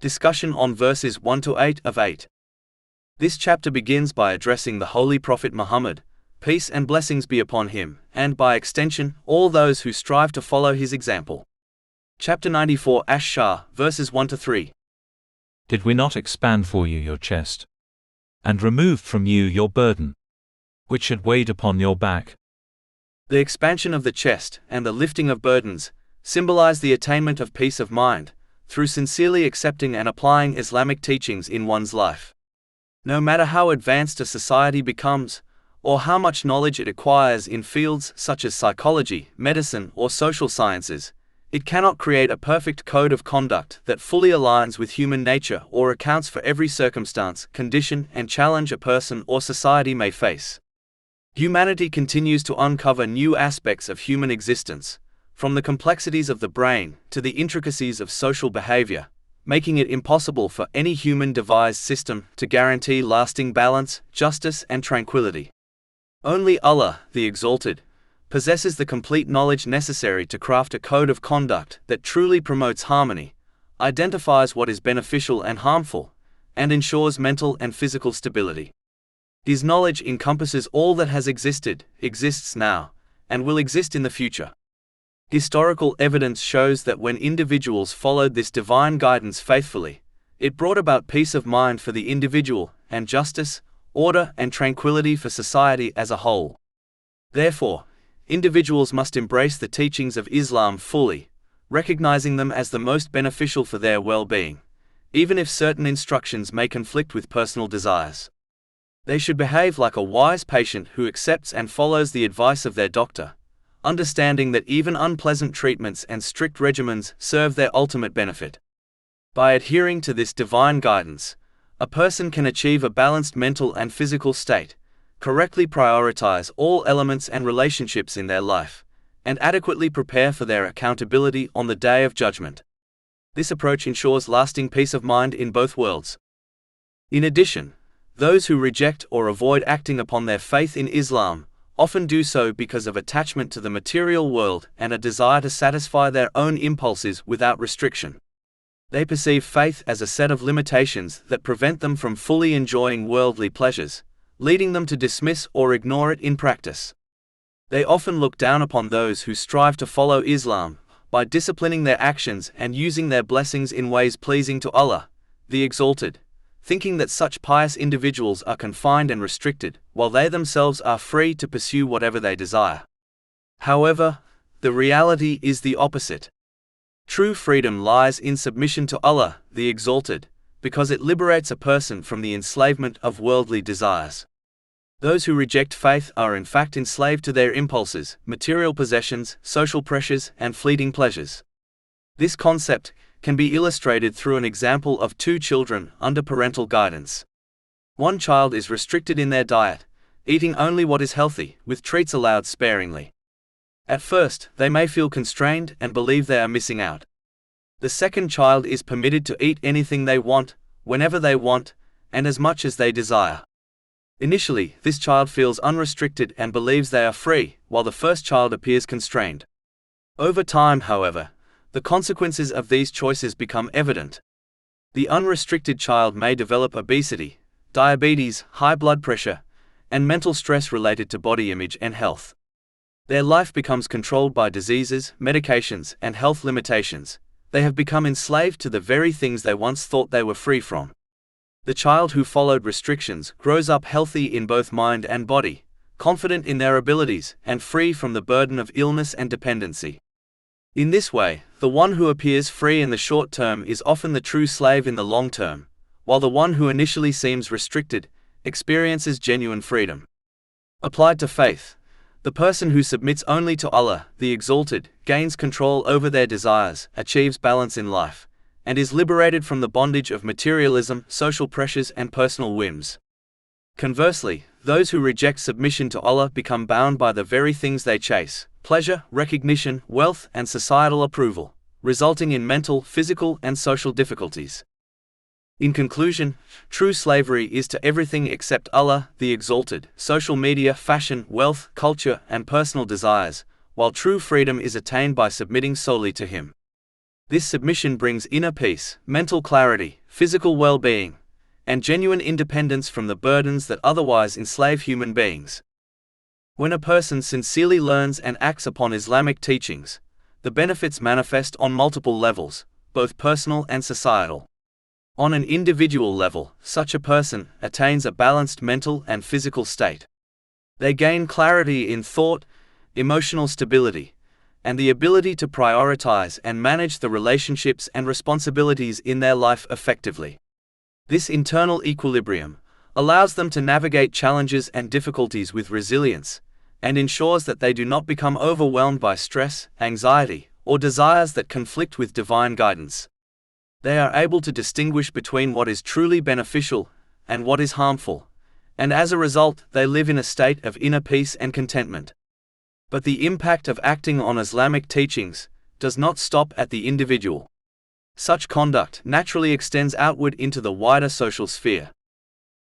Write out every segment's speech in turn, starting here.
Discussion on verses 1 to 8 of 8. This chapter begins by addressing the Holy Prophet Muhammad, peace and blessings be upon him, and by extension, all those who strive to follow his example. Chapter 94 Sharh, verses 1 to 3. Did we not expand for you your chest, and remove from you your burden, which had weighed upon your back? The expansion of the chest and the lifting of burdens symbolize the attainment of peace of mind, through sincerely accepting and applying Islamic teachings in one's life. No matter how advanced a society becomes, or how much knowledge it acquires in fields such as psychology, medicine, or social sciences, it cannot create a perfect code of conduct that fully aligns with human nature or accounts for every circumstance, condition, and challenge a person or society may face. Humanity continues to uncover new aspects of human existence, from the complexities of the brain to the intricacies of social behavior, making it impossible for any human-devised system to guarantee lasting balance, justice, and tranquility. Only Allah, the Exalted, possesses the complete knowledge necessary to craft a code of conduct that truly promotes harmony, identifies what is beneficial and harmful, and ensures mental and physical stability. His knowledge encompasses all that has existed, exists now, and will exist in the future. Historical evidence shows that when individuals followed this divine guidance faithfully, it brought about peace of mind for the individual, and justice, order, and tranquility for society as a whole. Therefore, individuals must embrace the teachings of Islam fully, recognizing them as the most beneficial for their well-being, even if certain instructions may conflict with personal desires. They should behave like a wise patient who accepts and follows the advice of their doctor, understanding that even unpleasant treatments and strict regimens serve their ultimate benefit. By adhering to this divine guidance, a person can achieve a balanced mental and physical state, correctly prioritize all elements and relationships in their life, and adequately prepare for their accountability on the Day of Judgment. This approach ensures lasting peace of mind in both worlds. In addition, those who reject or avoid acting upon their faith in Islam often do so because of attachment to the material world and a desire to satisfy their own impulses without restriction. They perceive faith as a set of limitations that prevent them from fully enjoying worldly pleasures, leading them to dismiss or ignore it in practice. They often look down upon those who strive to follow Islam by disciplining their actions and using their blessings in ways pleasing to Allah, the Exalted, thinking that such pious individuals are confined and restricted, while they themselves are free to pursue whatever they desire. However, the reality is the opposite. True freedom lies in submission to Allah, the Exalted, because it liberates a person from the enslavement of worldly desires. Those who reject faith are in fact enslaved to their impulses, material possessions, social pressures, and fleeting pleasures. This concept can be illustrated through an example of two children under parental guidance. One child is restricted in their diet, eating only what is healthy, with treats allowed sparingly. At first, they may feel constrained and believe they are missing out. The second child is permitted to eat anything they want, whenever they want, and as much as they desire. Initially, this child feels unrestricted and believes they are free, while the first child appears constrained. Over time, however, the consequences of these choices become evident. The unrestricted child may develop obesity, diabetes, high blood pressure, and mental stress related to body image and health. Their life becomes controlled by diseases, medications, and health limitations. They have become enslaved to the very things they once thought they were free from. The child who followed restrictions grows up healthy in both mind and body, confident in their abilities, and free from the burden of illness and dependency. In this way, the one who appears free in the short term is often the true slave in the long term, while the one who initially seems restricted experiences genuine freedom. Applied to faith, the person who submits only to Allah, the Exalted, gains control over their desires, achieves balance in life, and is liberated from the bondage of materialism, social pressures, and personal whims. Conversely, those who reject submission to Allah become bound by the very things they chase: pleasure, recognition, wealth, and societal approval, resulting in mental, physical, and social difficulties. In conclusion, true slavery is to everything except Allah, the Exalted, social media, fashion, wealth, culture, and personal desires, while true freedom is attained by submitting solely to Him. This submission brings inner peace, mental clarity, physical well-being, and genuine independence from the burdens that otherwise enslave human beings. When a person sincerely learns and acts upon Islamic teachings, the benefits manifest on multiple levels, both personal and societal. On an individual level, such a person attains a balanced mental and physical state. They gain clarity in thought, emotional stability, and the ability to prioritize and manage the relationships and responsibilities in their life effectively. This internal equilibrium allows them to navigate challenges and difficulties with resilience, and ensures that they do not become overwhelmed by stress, anxiety, or desires that conflict with divine guidance. They are able to distinguish between what is truly beneficial and what is harmful, and as a result, they live in a state of inner peace and contentment. But the impact of acting on Islamic teachings does not stop at the individual. Such conduct naturally extends outward into the wider social sphere.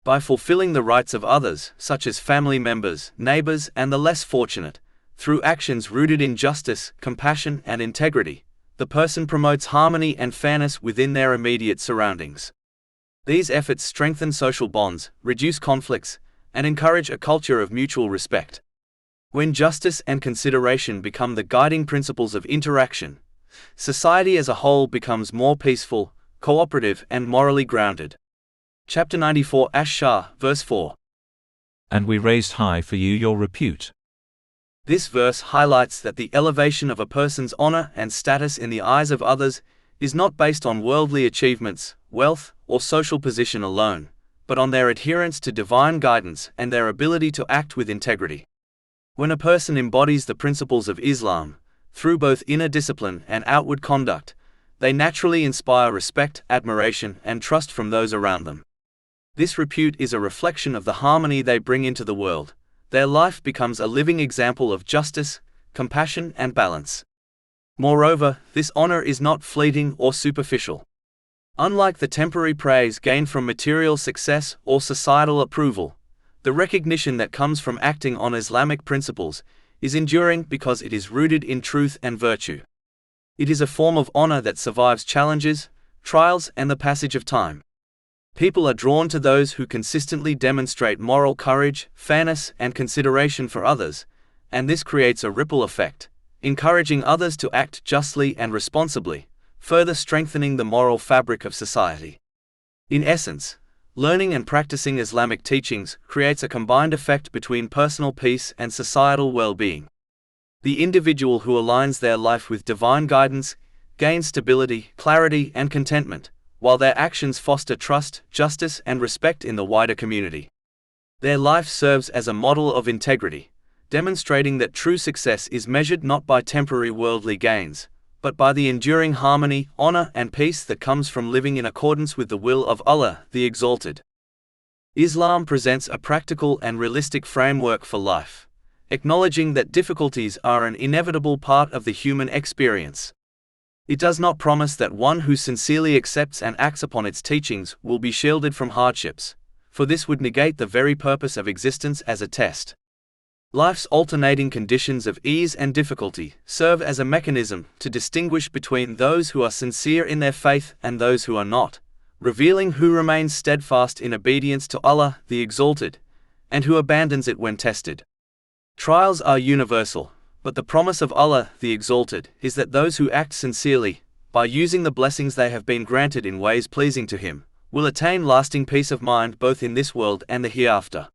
By fulfilling the rights of others, such as family members, neighbors, and the less fortunate, through actions rooted in justice, compassion, and integrity, the person promotes harmony and fairness within their immediate surroundings. These efforts strengthen social bonds, reduce conflicts, and encourage a culture of mutual respect. When justice and consideration become the guiding principles of interaction, society as a whole becomes more peaceful, cooperative, and morally grounded. Chapter 94 Sharh, verse 4. And we raised high for you your repute. This verse highlights that the elevation of a person's honor and status in the eyes of others is not based on worldly achievements, wealth, or social position alone, but on their adherence to divine guidance and their ability to act with integrity. When a person embodies the principles of Islam, through both inner discipline and outward conduct, they naturally inspire respect, admiration, and trust from those around them. This repute is a reflection of the harmony they bring into the world. Their life becomes a living example of justice, compassion, and balance. Moreover, this honor is not fleeting or superficial. Unlike the temporary praise gained from material success or societal approval, the recognition that comes from acting on Islamic principles is enduring because it is rooted in truth and virtue. It is a form of honor that survives challenges, trials, and the passage of time. People are drawn to those who consistently demonstrate moral courage, fairness, and consideration for others, and this creates a ripple effect, encouraging others to act justly and responsibly, further strengthening the moral fabric of society. In essence, learning and practicing Islamic teachings creates a combined effect between personal peace and societal well-being. The individual who aligns their life with divine guidance gains stability, clarity, and contentment, while their actions foster trust, justice, and respect in the wider community. Their life serves as a model of integrity, demonstrating that true success is measured not by temporary worldly gains, but by the enduring harmony, honor, and peace that comes from living in accordance with the will of Allah, the Exalted. Islam presents a practical and realistic framework for life, acknowledging that difficulties are an inevitable part of the human experience. It does not promise that one who sincerely accepts and acts upon its teachings will be shielded from hardships, for this would negate the very purpose of existence as a test. Life's alternating conditions of ease and difficulty serve as a mechanism to distinguish between those who are sincere in their faith and those who are not, revealing who remains steadfast in obedience to Allah, the Exalted, and who abandons it when tested. Trials are universal, but the promise of Allah, the Exalted, is that those who act sincerely, by using the blessings they have been granted in ways pleasing to Him, will attain lasting peace of mind both in this world and the hereafter.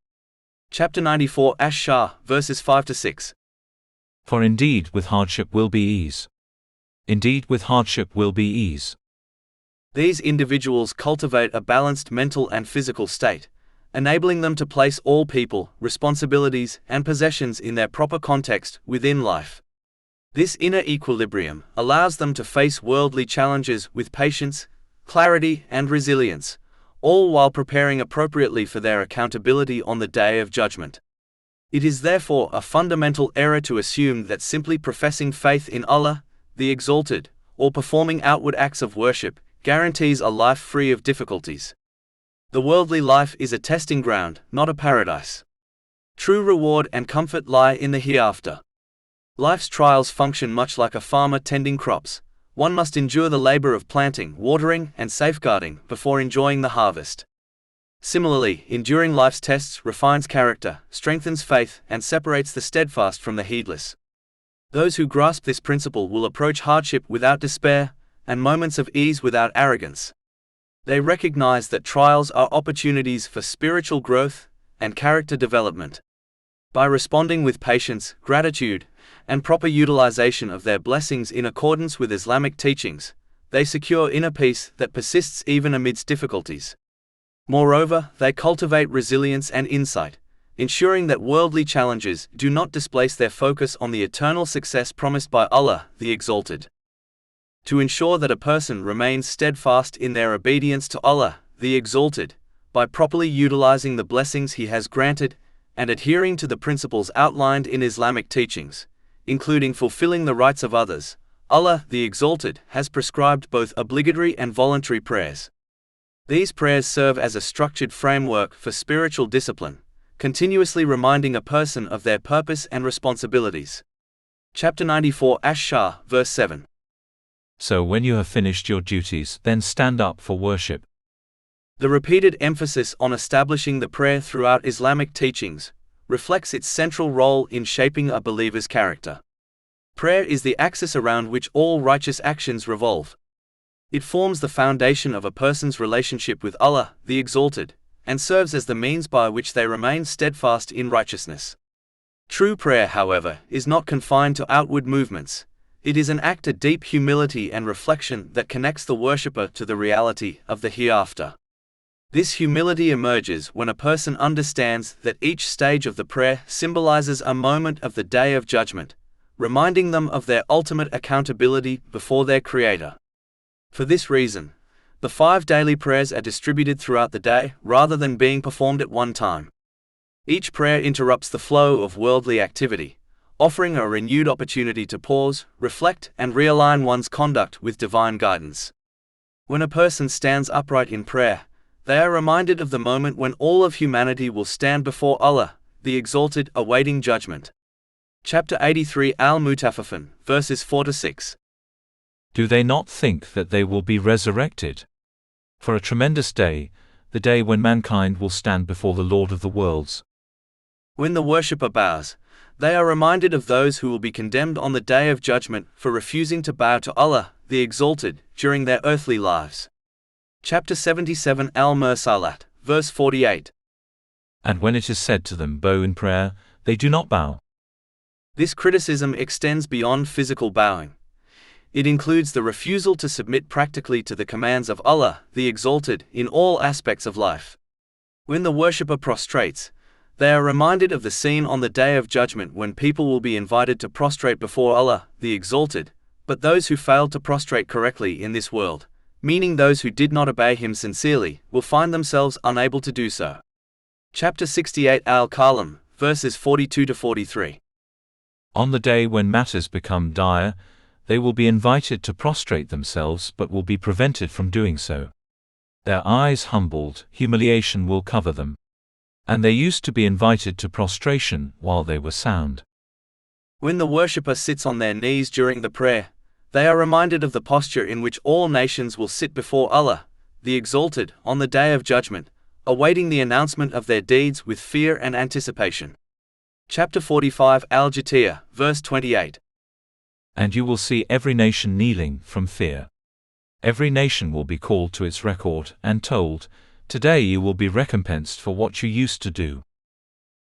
Chapter 94 Sharh, verses 5-6. For indeed with hardship will be ease. Indeed with hardship will be ease. These individuals cultivate a balanced mental and physical state, enabling them to place all people, responsibilities, and possessions in their proper context within life. This inner equilibrium allows them to face worldly challenges with patience, clarity, and resilience, all while preparing appropriately for their accountability on the Day of Judgment. It is therefore a fundamental error to assume that simply professing faith in Allah, the Exalted, or performing outward acts of worship, guarantees a life free of difficulties. The worldly life is a testing ground, not a paradise. True reward and comfort lie in the hereafter. Life's trials function much like a farmer tending crops, one must endure the labor of planting, watering, and safeguarding before enjoying the harvest. Similarly, enduring life's tests refines character, strengthens faith, and separates the steadfast from the heedless. Those who grasp this principle will approach hardship without despair, and moments of ease without arrogance. They recognize that trials are opportunities for spiritual growth and character development. By responding with patience, gratitude, and proper utilization of their blessings in accordance with Islamic teachings, they secure inner peace that persists even amidst difficulties. Moreover, they cultivate resilience and insight, ensuring that worldly challenges do not displace their focus on the eternal success promised by Allah, the Exalted. To ensure that a person remains steadfast in their obedience to Allah, the Exalted, by properly utilizing the blessings He has granted, and adhering to the principles outlined in Islamic teachings, including fulfilling the rights of others, Allah, the Exalted, has prescribed both obligatory and voluntary prayers. These prayers serve as a structured framework for spiritual discipline, continuously reminding a person of their purpose and responsibilities. Chapter 94 Sharh, verse 7. So when you have finished your duties, then stand up for worship. The repeated emphasis on establishing the prayer throughout Islamic teachings reflects its central role in shaping a believer's character. Prayer is the axis around which all righteous actions revolve. It forms the foundation of a person's relationship with Allah, the Exalted, and serves as the means by which they remain steadfast in righteousness. True prayer, however, is not confined to outward movements. It is an act of deep humility and reflection that connects the worshipper to the reality of the hereafter. This humility emerges when a person understands that each stage of the prayer symbolizes a moment of the Day of Judgment, reminding them of their ultimate accountability before their Creator. For this reason, the 5 daily prayers are distributed throughout the day rather than being performed at one time. Each prayer interrupts the flow of worldly activity, offering a renewed opportunity to pause, reflect, and realign one's conduct with divine guidance. When a person stands upright in prayer, they are reminded of the moment when all of humanity will stand before Allah, the Exalted, awaiting judgment. Chapter 83 Al-Mutaffifin, verses 4-6. Do they not think that they will be resurrected? For a tremendous day, the day when mankind will stand before the Lord of the worlds. When the worshipper bows, they are reminded of those who will be condemned on the Day of Judgment for refusing to bow to Allah, the Exalted, during their earthly lives. Chapter 77 Al-Mursalat, verse 48. And when it is said to them, bow in prayer, they do not bow. This criticism extends beyond physical bowing. It includes the refusal to submit practically to the commands of Allah, the Exalted, in all aspects of life. When the worshipper prostrates, they are reminded of the scene on the Day of Judgment when people will be invited to prostrate before Allah, the Exalted, but those who failed to prostrate correctly in this world, meaning those who did not obey Him sincerely, will find themselves unable to do so. Chapter 68 Al-Kalam, verses 42-43. On the day when matters become dire, they will be invited to prostrate themselves but will be prevented from doing so. Their eyes humbled, humiliation will cover them. And they used to be invited to prostration while they were sound. When the worshipper sits on their knees during the prayer, they are reminded of the posture in which all nations will sit before Allah, the Exalted, on the Day of Judgment, awaiting the announcement of their deeds with fear and anticipation. Chapter 45 Al-Jatiyah, verse 28. And you will see every nation kneeling from fear. Every nation will be called to its record and told, today you will be recompensed for what you used to do.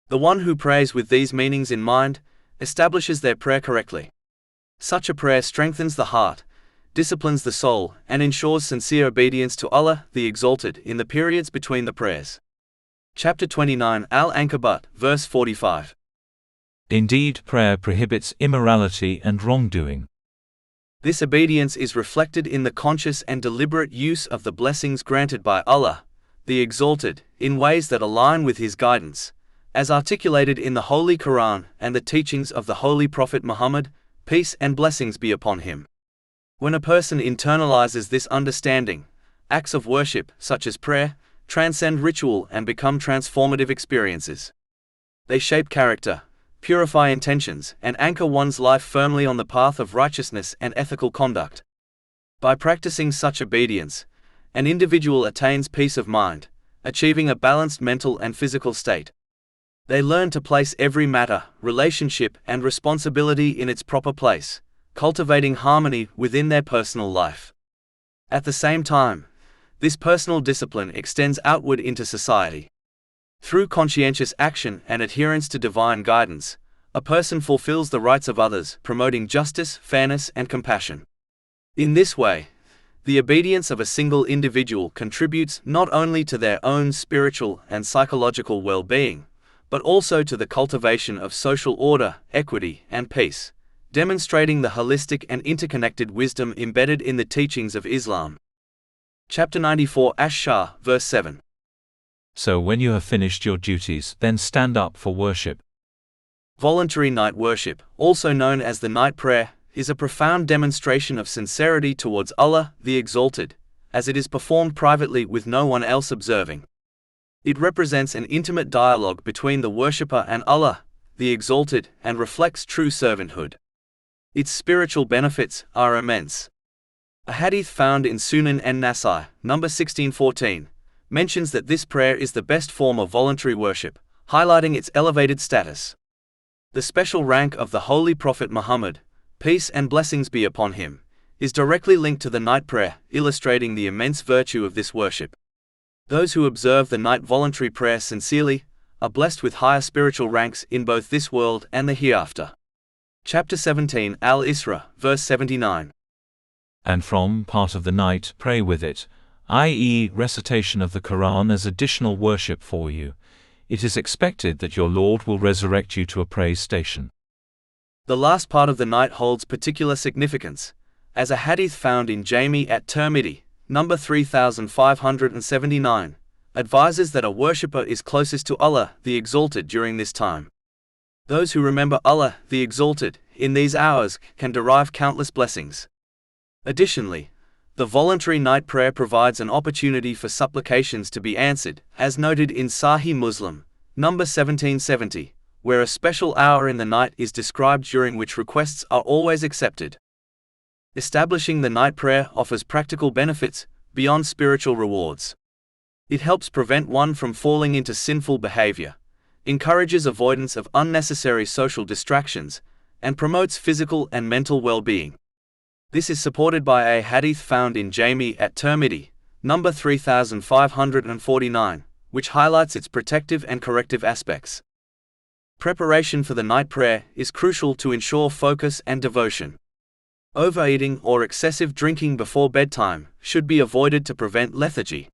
The one who prays with these meanings in mind establishes their prayer correctly. Such a prayer strengthens the heart, disciplines the soul, and ensures sincere obedience to Allah, the Exalted, in the periods between the prayers. Chapter 29 Al-Ankabut, verse 45. Indeed, prayer prohibits immorality and wrongdoing. This obedience is reflected in the conscious and deliberate use of the blessings granted by Allah, the Exalted, in ways that align with His guidance, as articulated in the Holy Quran and the teachings of the Holy Prophet Muhammad, peace and blessings be upon him. When a person internalizes this understanding, acts of worship, such as prayer, transcend ritual and become transformative experiences. They shape character, purify intentions, and anchor one's life firmly on the path of righteousness and ethical conduct. By practicing such obedience, an individual attains peace of mind, achieving a balanced mental and physical state. They learn to place every matter, relationship, and responsibility in its proper place, cultivating harmony within their personal life. At the same time, this personal discipline extends outward into society. Through conscientious action and adherence to divine guidance, a person fulfills the rights of others, promoting justice, fairness, and compassion. In this way, the obedience of a single individual contributes not only to their own spiritual and psychological well-being, but also to the cultivation of social order, equity, and peace, demonstrating the holistic and interconnected wisdom embedded in the teachings of Islam. Chapter 94 Sharh, verse 7. So when you have finished your duties, then stand up for worship. Voluntary night worship, also known as the night prayer, is a profound demonstration of sincerity towards Allah, the Exalted, as it is performed privately with no one else observing. It represents an intimate dialogue between the worshipper and Allah, the Exalted, and reflects true servanthood. Its spiritual benefits are immense. A hadith found in Sunan an-Nasai, number 1614, mentions that this prayer is the best form of voluntary worship, highlighting its elevated status. The special rank of the Holy Prophet Muhammad, peace and blessings be upon him, is directly linked to the night prayer, illustrating the immense virtue of this worship. Those who observe the night voluntary prayer sincerely are blessed with higher spiritual ranks in both this world and the hereafter. Chapter 17 Al-Isra, verse 79. And from part of the night pray with it, i.e., recitation of the Quran as additional worship for you. It is expected that your Lord will resurrect you to a praise station. The last part of the night holds particular significance, as a hadith found in Jami at-Tirmidhi, number 3579, advises that a worshipper is closest to Allah, the Exalted, during this time. Those who remember Allah, the Exalted, in these hours can derive countless blessings. Additionally, the voluntary night prayer provides an opportunity for supplications to be answered, as noted in Sahih Muslim, number 1770, where a special hour in the night is described during which requests are always accepted. Establishing the night prayer offers practical benefits beyond spiritual rewards. It helps prevent one from falling into sinful behavior, encourages avoidance of unnecessary social distractions, and promotes physical and mental well-being. This is supported by a hadith found in Jami at-Tirmidhi, number 3549, which highlights its protective and corrective aspects. Preparation for the night prayer is crucial to ensure focus and devotion. Overeating or excessive drinking before bedtime should be avoided to prevent lethargy.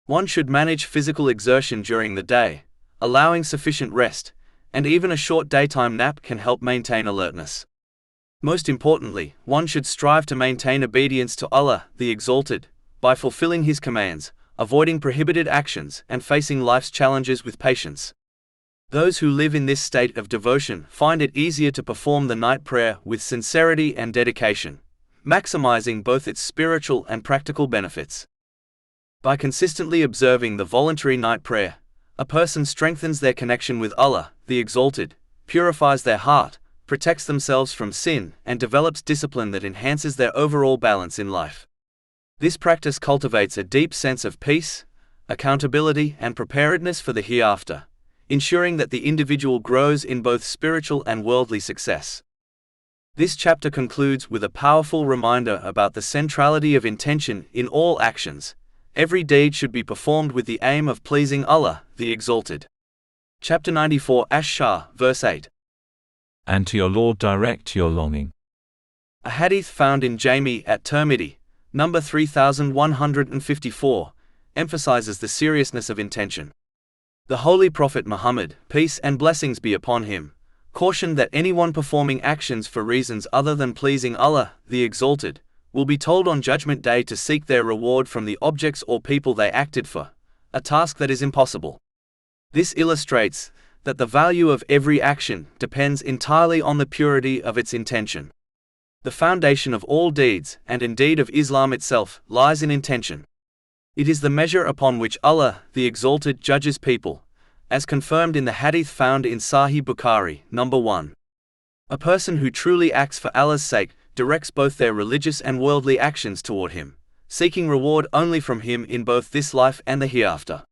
One should manage physical exertion during the day, allowing sufficient rest, and even a short daytime nap can help maintain alertness. Most importantly, one should strive to maintain obedience to Allah, the Exalted, by fulfilling His commands, avoiding prohibited actions, and facing life's challenges with patience. Those who live in this state of devotion find it easier to perform the night prayer with sincerity and dedication, maximizing both its spiritual and practical benefits. By consistently observing the voluntary night prayer, a person strengthens their connection with Allah, the Exalted, purifies their heart, protects themselves from sin, and develops discipline that enhances their overall balance in life. This practice cultivates a deep sense of peace, accountability, and preparedness for the hereafter, ensuring that the individual grows in both spiritual and worldly success. This chapter concludes with a powerful reminder about the centrality of intention in all actions. Every deed should be performed with the aim of pleasing Allah, the Exalted. Chapter 94 Sharh, verse 8. And to your Lord direct your longing. A hadith found in Jami at-Tirmidhi, number 3154, emphasizes the seriousness of intention. The Holy Prophet Muhammad, peace and blessings be upon him, cautioned that anyone performing actions for reasons other than pleasing Allah, the Exalted, will be told on Judgment Day to seek their reward from the objects or people they acted for, a task that is impossible. This illustrates that the value of every action depends entirely on the purity of its intention. The foundation of all deeds, and indeed of Islam itself, lies in intention. It is the measure upon which Allah, the Exalted, judges people, as confirmed in the hadith found in Sahih Bukhari, number 1. A person who truly acts for Allah's sake directs both their religious and worldly actions toward Him, seeking reward only from Him in both this life and the hereafter.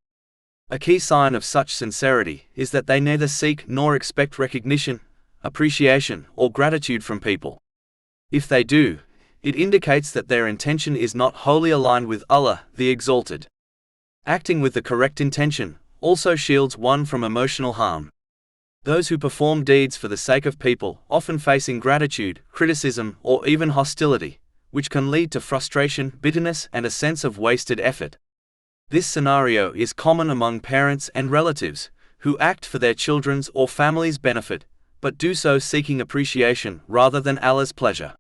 A key sign of such sincerity is that they neither seek nor expect recognition, appreciation, or gratitude from people. If they do, it indicates that their intention is not wholly aligned with Allah, the Exalted. Acting with the correct intention also shields one from emotional harm. Those who perform deeds for the sake of people often face ingratitude, criticism, or even hostility, which can lead to frustration, bitterness, and a sense of wasted effort. This scenario is common among parents and relatives who act for their children's or family's benefit, but do so seeking appreciation rather than Allah's pleasure.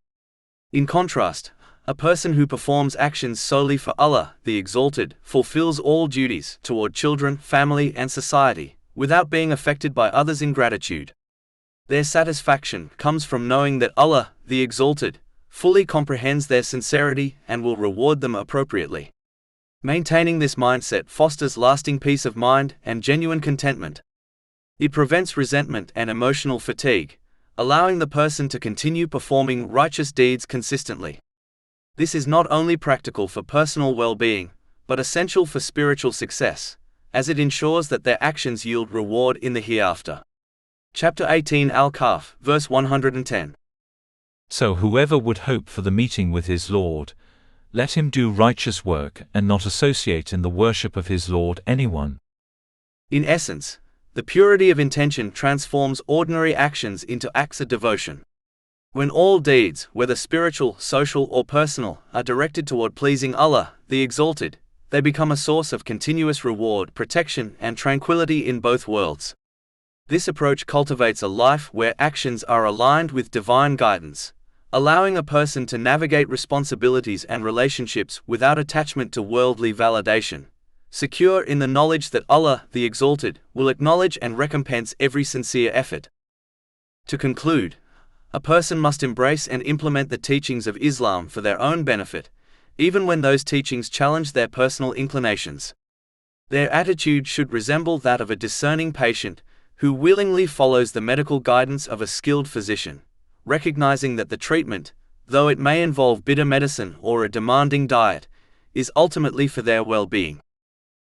In contrast, a person who performs actions solely for Allah, the Exalted, fulfills all duties toward children, family, and society, without being affected by others' ingratitude. Their satisfaction comes from knowing that Allah, the Exalted, fully comprehends their sincerity and will reward them appropriately. Maintaining this mindset fosters lasting peace of mind and genuine contentment. It prevents resentment and emotional fatigue, allowing the person to continue performing righteous deeds consistently. This is not only practical for personal well-being, but essential for spiritual success, as it ensures that their actions yield reward in the hereafter. Chapter 18 Al-Kahf, verse 110. So whoever would hope for the meeting with his Lord, let him do righteous work and not associate in the worship of his Lord anyone. In essence, the purity of intention transforms ordinary actions into acts of devotion. When all deeds, whether spiritual, social, or personal, are directed toward pleasing Allah, the Exalted, they become a source of continuous reward, protection, and tranquility in both worlds. This approach cultivates a life where actions are aligned with divine guidance, allowing a person to navigate responsibilities and relationships without attachment to worldly validation, secure in the knowledge that Allah, the Exalted, will acknowledge and recompense every sincere effort. To conclude, a person must embrace and implement the teachings of Islam for their own benefit, even when those teachings challenge their personal inclinations. Their attitude should resemble that of a discerning patient who willingly follows the medical guidance of a skilled physician, recognizing that the treatment, though it may involve bitter medicine or a demanding diet, is ultimately for their well-being.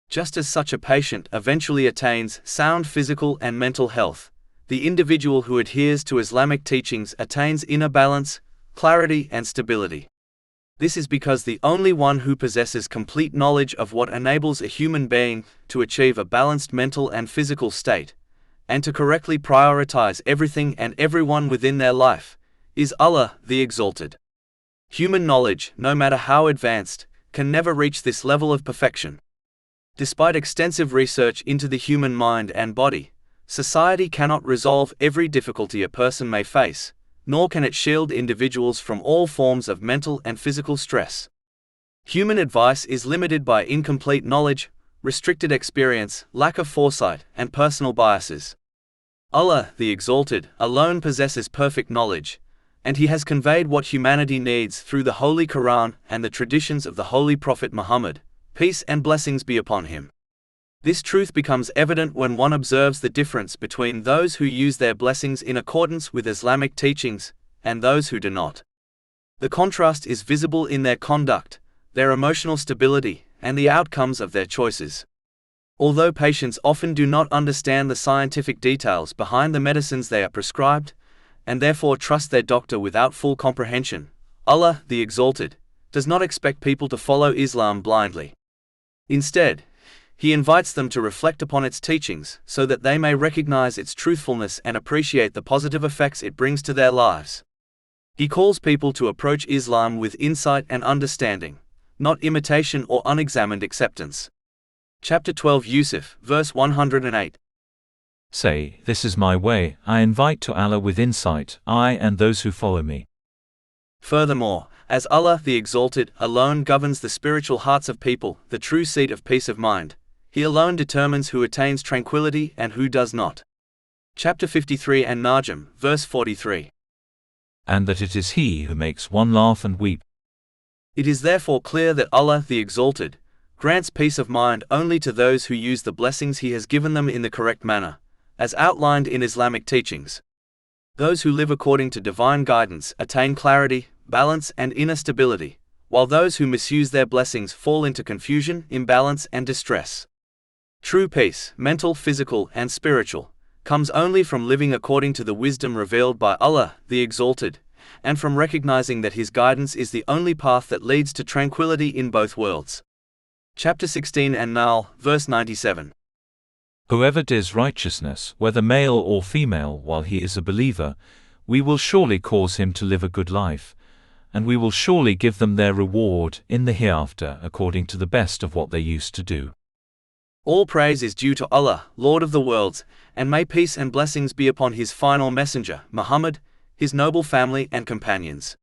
Just as such a patient eventually attains sound physical and mental health, the individual who adheres to Islamic teachings attains inner balance, clarity, and stability. This is because the only one who possesses complete knowledge of what enables a human being to achieve a balanced mental and physical state, and to correctly prioritize everything and everyone within their life, is Allah, the Exalted. Human knowledge, no matter how advanced, can never reach this level of perfection. Despite extensive research into the human mind and body, society cannot resolve every difficulty a person may face, nor can it shield individuals from all forms of mental and physical stress. Human advice is limited by incomplete knowledge, restricted experience, lack of foresight, and personal biases. Allah, the Exalted, alone possesses perfect knowledge, and He has conveyed what humanity needs through the Holy Quran and the traditions of the Holy Prophet Muhammad, peace and blessings be upon him. This truth becomes evident when one observes the difference between those who use their blessings in accordance with Islamic teachings and those who do not. The contrast is visible in their conduct, their emotional stability, and the outcomes of their choices. Although patients often do not understand the scientific details behind the medicines they are prescribed, and therefore trust their doctor without full comprehension, Allah, the Exalted, does not expect people to follow Islam blindly. Instead, He invites them to reflect upon its teachings so that they may recognize its truthfulness and appreciate the positive effects it brings to their lives. He calls people to approach Islam with insight and understanding, not imitation or unexamined acceptance. Chapter 12 Yusuf, verse 108. Say, this is my way, I invite to Allah with insight, I and those who follow me. Furthermore, as Allah the Exalted alone governs the spiritual hearts of people, the true seat of peace of mind, He alone determines who attains tranquility and who does not. Chapter 53 and Najm, verse 43. And that it is He who makes one laugh and weep. It is therefore clear that Allah the Exalted grants peace of mind only to those who use the blessings He has given them in the correct manner, as outlined in Islamic teachings. Those who live according to divine guidance attain clarity, balance, and inner stability, while those who misuse their blessings fall into confusion, imbalance, and distress. True peace, mental, physical, and spiritual, comes only from living according to the wisdom revealed by Allah, the Exalted, and from recognizing that His guidance is the only path that leads to tranquility in both worlds. Chapter 16 and Nahl, verse 97. Whoever does righteousness, whether male or female, while he is a believer, we will surely cause him to live a good life, and we will surely give them their reward in the hereafter according to the best of what they used to do. All praise is due to Allah, Lord of the worlds, and may peace and blessings be upon His final messenger, Muhammad, his noble family and companions.